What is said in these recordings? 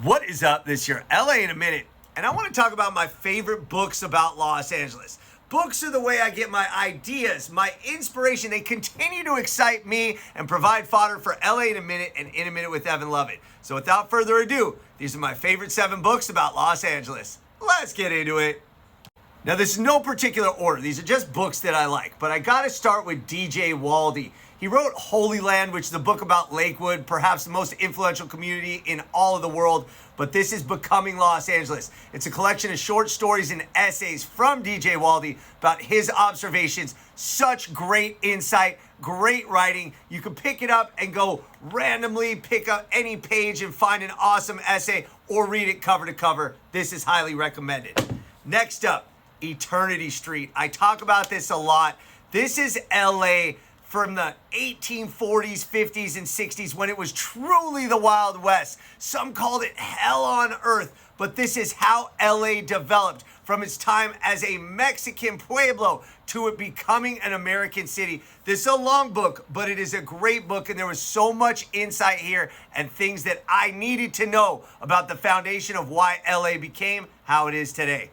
What is up this year? LA in a minute. And I want to talk about my favorite books about Los Angeles. Books are the way I get my ideas, my inspiration. They continue to excite me and provide fodder for LA in a minute and In a Minute with Evan Lovett. So without further ado, these are my favorite 7 books about Los Angeles. Let's get into it. Now, this is no particular order. These are just books that I like. But I got to start with DJ Waldie. He wrote Holy Land, which is a book about Lakewood, perhaps the most influential community in all of the world. But this is Becoming Los Angeles. It's a collection of short stories and essays from DJ Waldie about his observations. Such great insight, great writing. You can pick it up and go randomly pick up any page and find an awesome essay or read it cover to cover. This is highly recommended. Next up, Eternity Street. I talk about this a lot. This is LA from the 1840s, 50s, and 60s when it was truly the Wild West. Some called it hell on earth, but this is how LA developed from its time as a Mexican pueblo to it becoming an American city. This is a long book, but it is a great book, and there was so much insight here and things that I needed to know about the foundation of why LA became how it is today.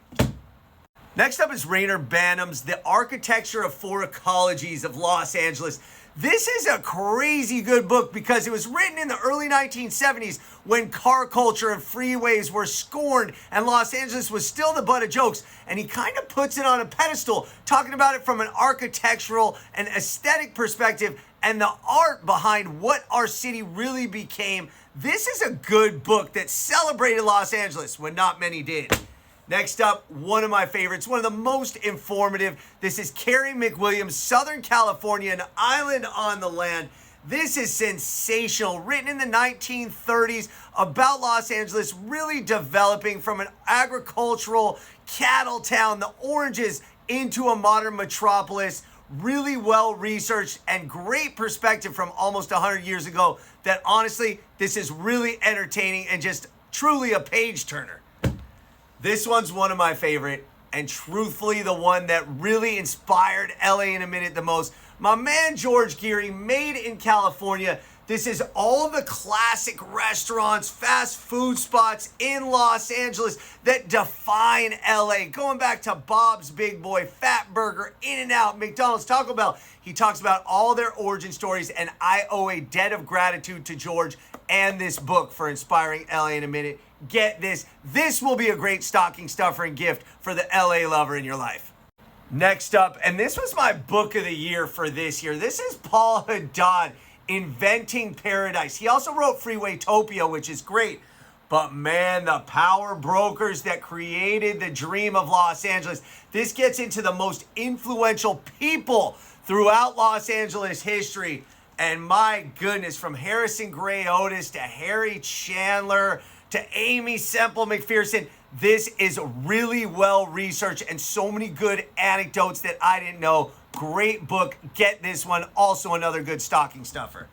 Next up is Reyner Banham's The Architecture of 4 Ecologies of Los Angeles. This is a crazy good book because it was written in the early 1970s when car culture and freeways were scorned and Los Angeles was still the butt of jokes. And he kind of puts it on a pedestal, talking about it from an architectural and aesthetic perspective and the art behind what our city really became. This is a good book that celebrated Los Angeles when not many did. Next up, one of my favorites, one of the most informative. This is Carey, McWilliams, Southern California, An Island on the Land. This is sensational, written in the 1930s about Los Angeles really developing from an agricultural cattle town, the oranges, into a modern metropolis. Really well researched and great perspective from almost 100 years ago that honestly, this is really entertaining and just truly a page turner. This one's one of my favorite, and truthfully the one that really inspired LA in a minute the most. My man George Geary, Made in California. This is all the classic restaurants, fast food spots in Los Angeles that define LA. Going back to Bob's Big Boy, Fat Burger, In-N-Out, McDonald's, Taco Bell. He talks about all their origin stories, and I owe a debt of gratitude to George and this book for inspiring LA in a minute. Get this. This will be a great stocking stuffer and gift for the LA lover in your life. Next up, and this was my book of the year for this year. This is Paul Haddad, Inventing Paradise. He also wrote Freewaytopia, which is great. But man, the power brokers that created the dream of Los Angeles. This gets into the most influential people throughout Los Angeles history. And my goodness, from Harrison Gray Otis to Harry Chandler to Amy Semple McPherson, this is really well researched and so many good anecdotes that I didn't know. Great book. Get this one. Also another good stocking stuffer.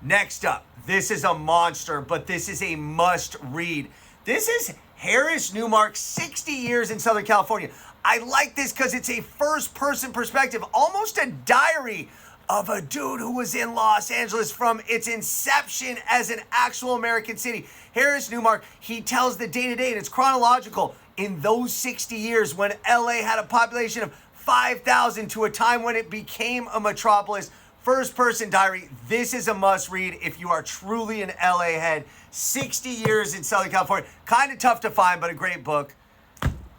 Next up, this is a monster, but this is a must read. This is Harris Newmark, 60 years in Southern California. I like this because it's a first-person perspective, almost a diary of a dude who was in Los Angeles from its inception as an actual American city. Harris Newmark, he tells the day-to-day, and it's chronological, in those 60 years when LA had a population of 5,000 to a time when it became a metropolis. First-person diary. This is a must-read if you are truly an LA head. 60 years in Southern California. Kind of tough to find, but a great book.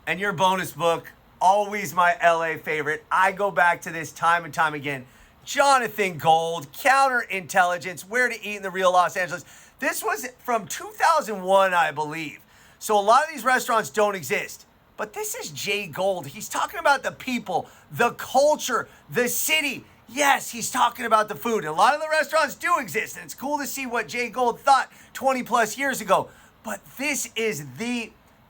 And your bonus book, always my LA favorite. I go back to this time and time again. Jonathan Gold, Counterintelligence, Where to Eat in the Real Los Angeles. This was from 2001, I believe. So a lot of these restaurants don't exist. But this is Jay Gold. He's talking about the people, the culture, the city. Yes, he's talking about the food. And a lot of the restaurants do exist. And it's cool to see what Jay Gold thought 20 plus years ago. But this is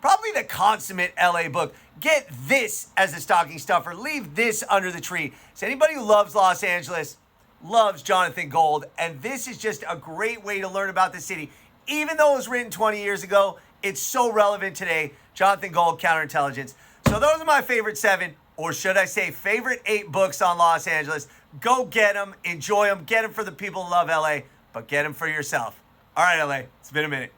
probably the consummate LA book. Get this as a stocking stuffer. Leave this under the tree. So anybody who loves Los Angeles loves Jonathan Gold. And this is just a great way to learn about the city. Even though it was written 20 years ago, it's so relevant today. Jonathan Gold, Counterintelligence. So those are my favorite 7, or should I say favorite 8 books on Los Angeles. Go get them. Enjoy them. Get them for the people who love LA, but get them for yourself. All right, LA, it's been a minute.